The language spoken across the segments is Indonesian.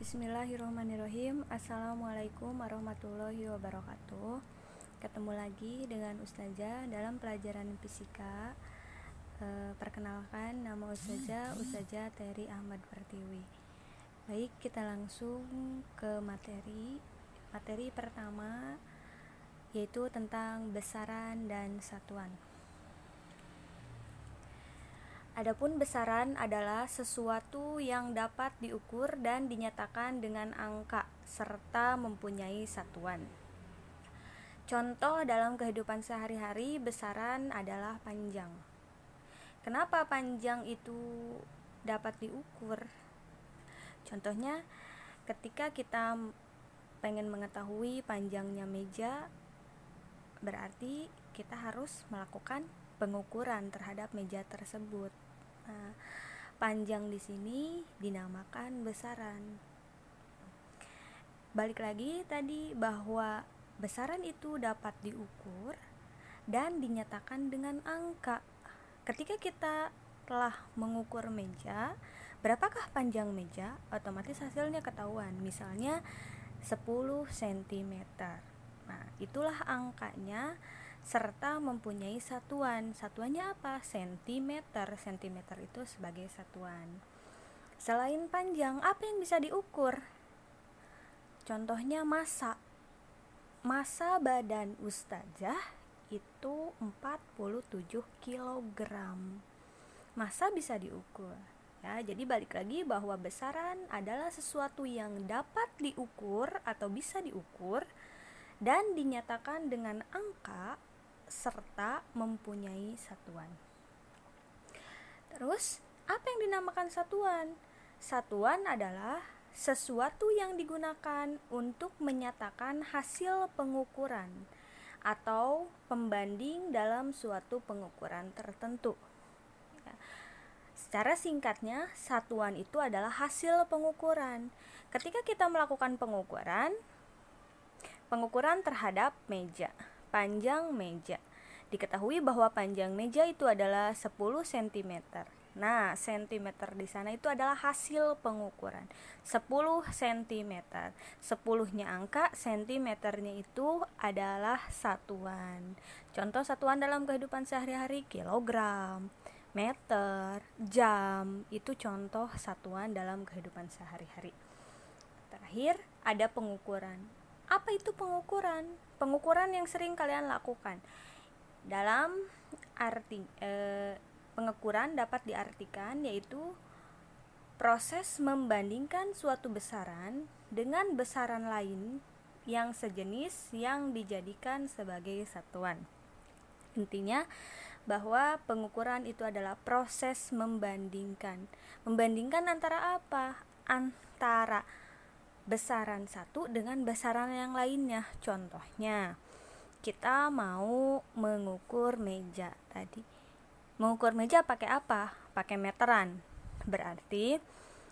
Bismillahirrahmanirrahim. Assalamualaikum warahmatullahi wabarakatuh. Ketemu lagi dengan Ustazah dalam pelajaran fisika. Perkenalkan, nama Ustazah Terry Ahmad Pertiwi. Baik, kita langsung ke materi. Materi pertama yaitu tentang besaran dan satuan. Adapun besaran adalah sesuatu yang dapat diukur dan dinyatakan dengan angka serta mempunyai satuan. Contoh dalam kehidupan sehari-hari, besaran adalah panjang. Kenapa panjang itu dapat diukur? Contohnya, ketika kita pengen mengetahui panjangnya meja, berarti kita harus melakukan pengukuran terhadap meja tersebut. Nah, panjang di sini dinamakan besaran. Balik lagi tadi bahwa besaran itu dapat diukur dan dinyatakan dengan angka. Ketika kita telah mengukur meja, berapakah panjang meja? Otomatis hasilnya ketahuan. Misalnya 10 cm. Nah, itulah angkanya serta mempunyai satuan. Satuannya apa? Sentimeter. Sentimeter itu sebagai satuan. Selain panjang, apa yang bisa diukur? Contohnya massa. Massa badan Ustazah itu 47 kg. Massa bisa diukur. Ya, jadi balik lagi bahwa besaran adalah sesuatu yang dapat diukur atau bisa diukur dan dinyatakan dengan angka serta mempunyai satuan. Terus, apa yang dinamakan satuan? Satuan adalah sesuatu yang digunakan untuk menyatakan hasil pengukuran atau pembanding dalam suatu pengukuran tertentu. Secara singkatnya, satuan itu adalah hasil pengukuran. Ketika kita melakukan pengukuran terhadap meja, panjang meja. Diketahui bahwa panjang meja itu adalah 10 cm. Nah, sentimeter di sana itu adalah hasil pengukuran. 10 cm. 10-nya angka, sentimeternya itu adalah satuan. Contoh satuan dalam kehidupan sehari-hari, kilogram, meter, jam, itu contoh satuan dalam kehidupan sehari-hari. Terakhir, ada pengukuran. Apa itu pengukuran? Pengukuran yang sering kalian lakukan. Dalam arti pengukuran dapat diartikan yaitu proses membandingkan suatu besaran dengan besaran lain yang sejenis yang dijadikan sebagai satuan. Intinya bahwa pengukuran itu adalah proses membandingkan. Membandingkan antara apa? Antara besaran satu dengan besaran yang lainnya. Contohnya, kita mau mengukur meja tadi. Mengukur meja pakai apa? Pakai meteran. Berarti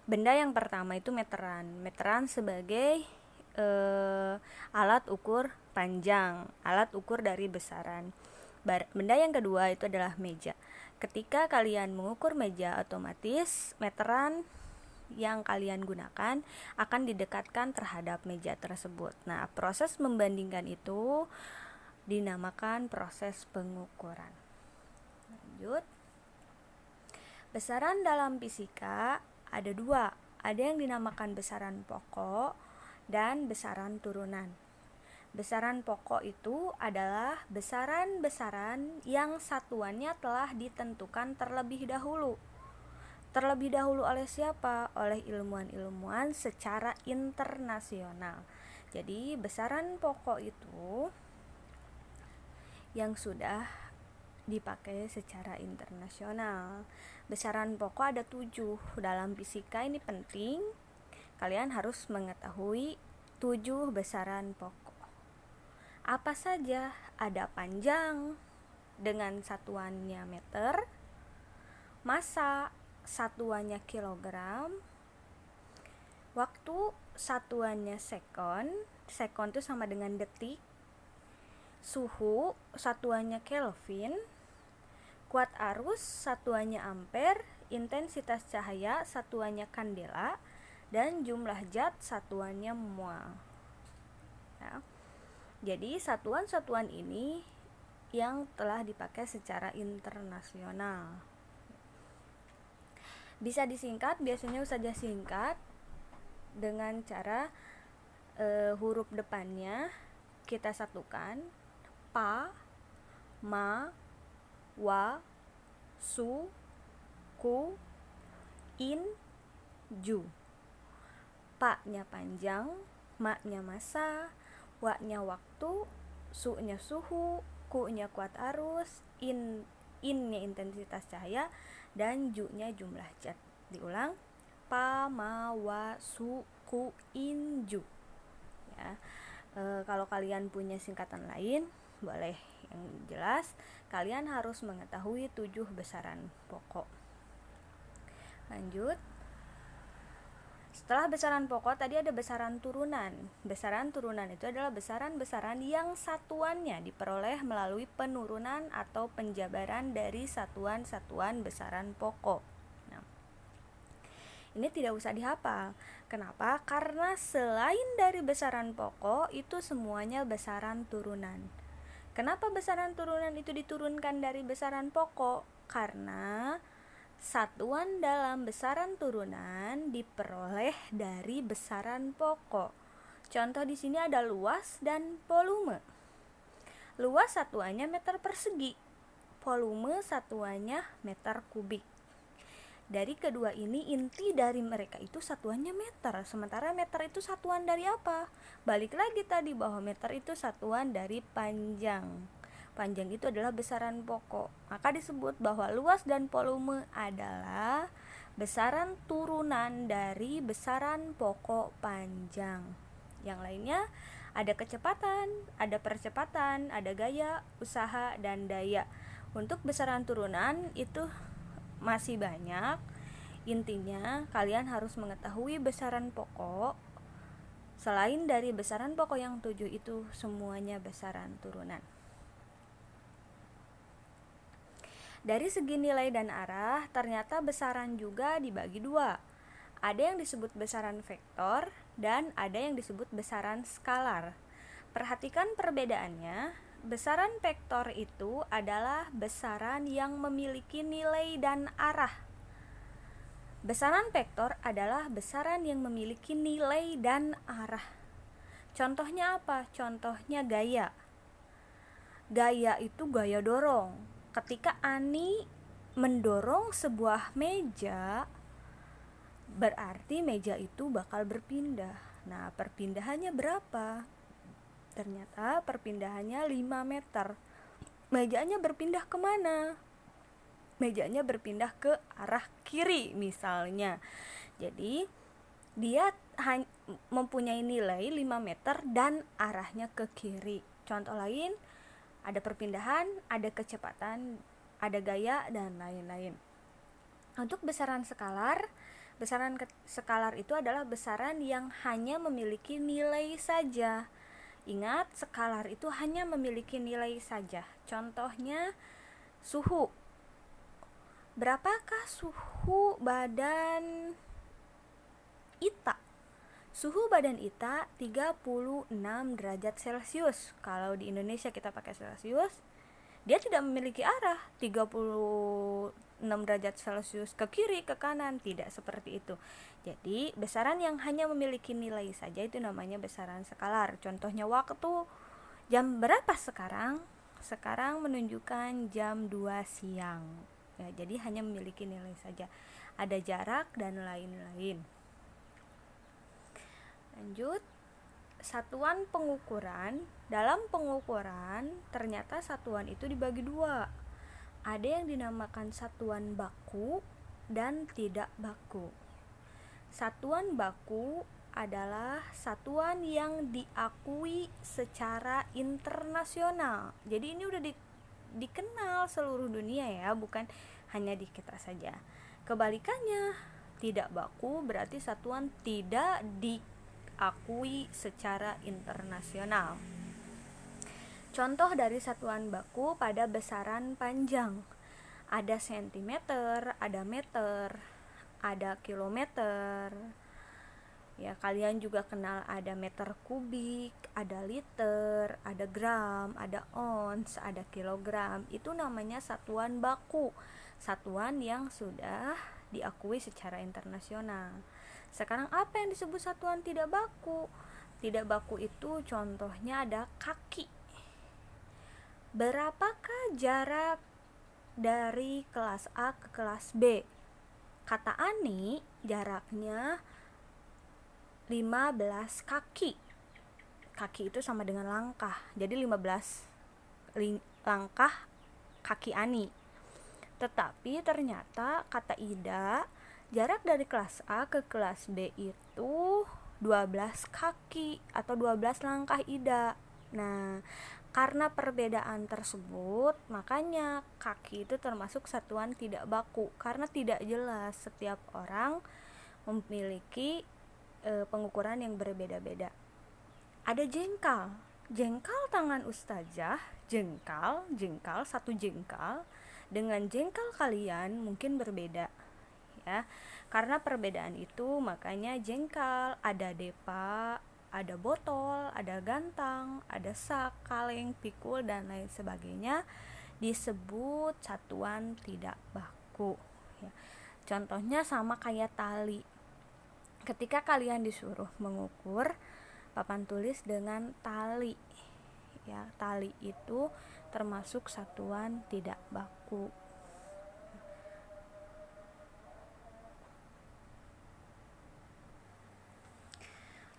benda yang pertama itu meteran. Meteran sebagai alat ukur panjang, alat ukur dari besaran. Benda yang kedua itu adalah meja. Ketika kalian mengukur meja, otomatis meteran yang kalian gunakan akan didekatkan terhadap meja tersebut. Nah, proses membandingkan itu dinamakan proses pengukuran. Lanjut. Besaran dalam fisika ada dua. Ada yang dinamakan besaran pokok dan besaran turunan. Besaran pokok itu adalah besaran-besaran yang satuannya telah ditentukan terlebih dahulu. Terlebih dahulu oleh siapa? Oleh ilmuwan-ilmuwan secara internasional. Jadi besaran pokok itu yang sudah dipakai secara internasional. Besaran pokok ada 7. Dalam fisika ini penting, kalian harus mengetahui 7 besaran pokok. Apa saja? Ada panjang dengan satuannya meter, massa satuannya kilogram, waktu satuannya sekon, sekon itu sama dengan detik, suhu satuannya Kelvin, kuat arus satuannya ampere, intensitas cahaya satuannya kandela, dan jumlah zat satuannya mol. Ya. Jadi satuan-satuan ini yang telah dipakai secara internasional. Bisa disingkat, biasanya saja singkat dengan cara huruf depannya kita satukan: pa, ma, wa, su, ku, in, ju. Pa-nya panjang, ma-nya masa, wa-nya waktu, su-nya suhu, ku-nya kuat arus, in-nya intensitas cahaya, dan ju-nya jumlah zat. Diulang: pa, ma, wa, su, ku, in, ju. Ya. Kalau kalian punya singkatan lain, boleh. Yang jelas kalian harus mengetahui 7 besaran pokok. Lanjut. Setelah besaran pokok, tadi ada besaran turunan. Besaran turunan itu adalah besaran-besaran yang satuannya diperoleh melalui penurunan atau penjabaran dari satuan-satuan besaran pokok. Nah, ini tidak usah dihafal. Kenapa? Karena selain dari besaran pokok, itu semuanya besaran turunan. Kenapa besaran turunan itu diturunkan dari besaran pokok? Karena satuan dalam besaran turunan diperoleh dari besaran pokok. Contoh di sini ada luas dan volume. Luas satuannya meter persegi, volume satuannya meter kubik. Dari kedua ini, inti dari mereka itu satuannya meter. Sementara meter itu satuan dari apa? Balik lagi tadi bahwa meter itu satuan dari panjang. Panjang itu adalah besaran pokok. Maka disebut bahwa luas dan volume adalah besaran turunan dari besaran pokok panjang. Yang lainnya ada kecepatan, ada percepatan, ada gaya, usaha, dan daya. Untuk besaran turunan itu masih banyak. Intinya kalian harus mengetahui besaran pokok. Selain dari besaran pokok yang 7 itu semuanya besaran turunan. Dari segi nilai dan arah, ternyata besaran juga dibagi 2. Ada yang disebut besaran vektor dan ada yang disebut besaran skalar. Perhatikan perbedaannya. Besaran vektor itu adalah besaran yang memiliki nilai dan arah. Besaran vektor adalah besaran yang memiliki nilai dan arah. Contohnya apa? Contohnya gaya. Gaya itu gaya dorong. Ketika Ani mendorong sebuah meja, berarti meja itu bakal berpindah. Nah, perpindahannya berapa? Ternyata perpindahannya 5 meter. Mejanya berpindah kemana? Mejanya berpindah ke arah kiri misalnya. Jadi dia mempunyai nilai 5 meter dan arahnya ke kiri. Contoh lain, ada perpindahan, ada kecepatan, ada gaya, dan lain-lain. Untuk besaran skalar itu adalah besaran yang hanya memiliki nilai saja. Ingat, skalar itu hanya memiliki nilai saja. Contohnya suhu. Berapakah suhu badan Ita? Suhu badan Ita 36 derajat Celcius. Kalau di Indonesia kita pakai Celcius, dia tidak memiliki arah 36 derajat Celcius ke kiri, ke kanan, tidak seperti itu. Jadi besaran yang hanya memiliki nilai saja itu namanya besaran skalar. Contohnya waktu, jam berapa sekarang? Sekarang menunjukkan jam 2 siang. Ya, jadi hanya memiliki nilai saja. Ada jarak dan lain-lain. Lanjut, satuan pengukuran. Dalam pengukuran ternyata satuan itu dibagi 2. Ada yang dinamakan satuan baku dan tidak baku. Satuan baku adalah satuan yang diakui secara internasional. Jadi ini udah dikenal seluruh dunia ya, bukan hanya di kita saja. Kebalikannya, tidak baku berarti satuan tidak diakui secara internasional. Contoh dari satuan baku pada besaran panjang. Ada sentimeter, ada meter, ada kilometer, Ya, kalian juga kenal ada meter kubik, ada liter, ada gram, ada ons, ada kilogram. Itu namanya satuan baku. Satuan yang sudah diakui secara internasional. Sekarang apa yang disebut satuan tidak baku? Tidak baku itu contohnya ada kaki. Berapakah jarak dari kelas A ke kelas B? Kata Ani, jaraknya 15 kaki. Kaki itu sama dengan langkah. Jadi 15 langkah kaki Ani. Tetapi ternyata kata Ida, jarak dari kelas A ke kelas B itu 12 kaki atau 12 langkah Ida. Nah, karena perbedaan tersebut, makanya kaki itu termasuk satuan tidak baku, karena tidak jelas, setiap orang memiliki pengukuran yang berbeda-beda. Ada jengkal. Jengkal tangan ustazah, jengkal satu jengkal dengan jengkal kalian mungkin berbeda, ya. Karena perbedaan itu makanya jengkal ada depa, ada botol, ada gantang, ada sak, kaleng, pikul dan lain sebagainya disebut satuan tidak baku, ya. Contohnya sama kayak tali. Ketika kalian disuruh mengukur papan tulis dengan tali, ya, tali itu termasuk satuan tidak baku.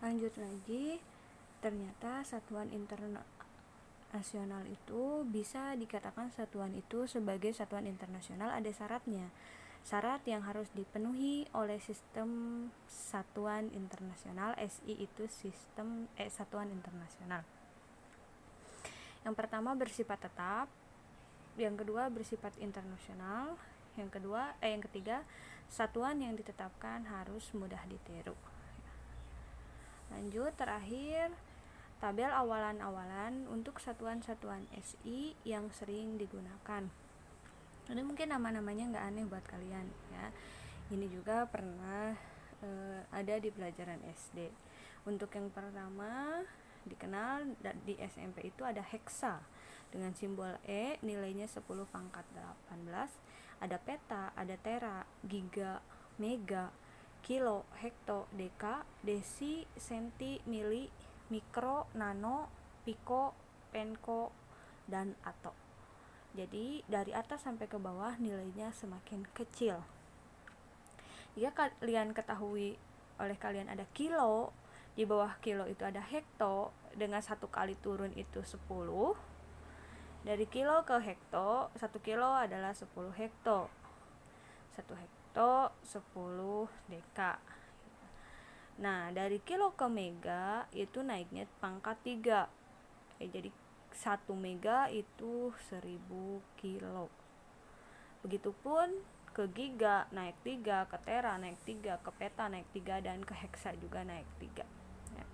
Lanjut lagi, ternyata satuan internasional itu bisa dikatakan satuan itu sebagai satuan internasional ada syaratnya. Syarat yang harus dipenuhi oleh sistem satuan internasional SI itu sistem satuan internasional. Yang pertama bersifat tetap, yang kedua bersifat internasional, yang ketiga satuan yang ditetapkan harus mudah ditiru. Lanjut, terakhir tabel awalan-awalan untuk satuan-satuan SI yang sering digunakan. Ini mungkin nama-namanya nggak aneh buat kalian, ya. Ini juga pernah ada di pelajaran SD. Untuk yang pertama dikenal di SMP itu ada heksa dengan simbol E, nilainya 10 pangkat 18. Ada peta, ada tera, giga, mega, kilo, hekto, deka, desi, senti, mili, mikro, nano, piko, penko, dan ato. Jadi dari atas sampai ke bawah nilainya semakin kecil. Jika kalian ketahui oleh kalian ada kilo, di bawah kilo itu ada hekto, dengan satu kali turun itu 10. Dari kilo ke hekto, 1 kilo adalah 10 hekto. 1 hekto 10 deka. Nah, dari kilo ke mega itu naiknya pangkat 3. Jadi 1 mega itu 1000 kilo. Begitupun ke giga naik 3, ke tera naik 3, ke peta naik 3, dan ke heksa juga naik 3, ya.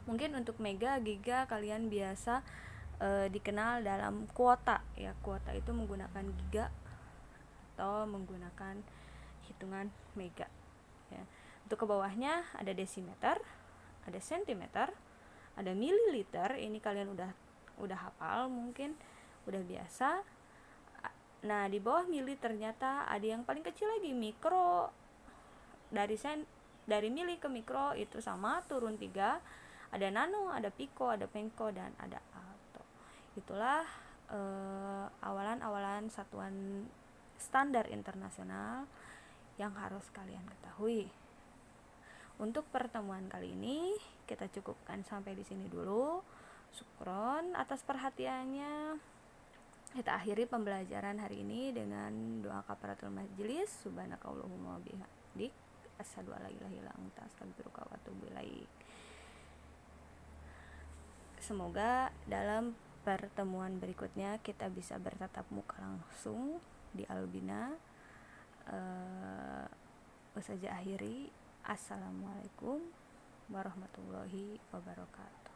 Mungkin untuk mega, giga kalian biasa dikenal dalam kuota, ya. Kuota itu menggunakan giga atau menggunakan hitungan mega, ya. Untuk ke bawahnya ada desimeter, ada sentimeter, ada mililiter. Ini kalian udah hafal, mungkin udah biasa. Nah, di bawah mili ternyata ada yang paling kecil lagi, mikro. Dari mili ke mikro itu sama, turun 3. Ada nano, ada piko, ada penko, dan ada ato. Itulah awalan-awalan satuan standar internasional yang harus kalian ketahui. Untuk pertemuan kali ini kita cukupkan sampai di sini dulu. Syukron atas perhatiannya. Kita akhiri pembelajaran hari ini dengan doa kafaratul majelis. Subhanakallahumma wa bihamdik, asyhadu an la ilaha illa anta, astaghfiruka wa atubu ilaik. Semoga dalam pertemuan berikutnya kita bisa bertatap muka langsung di Albina. Saja akhiri. Assalamualaikum warahmatullahi wabarakatuh.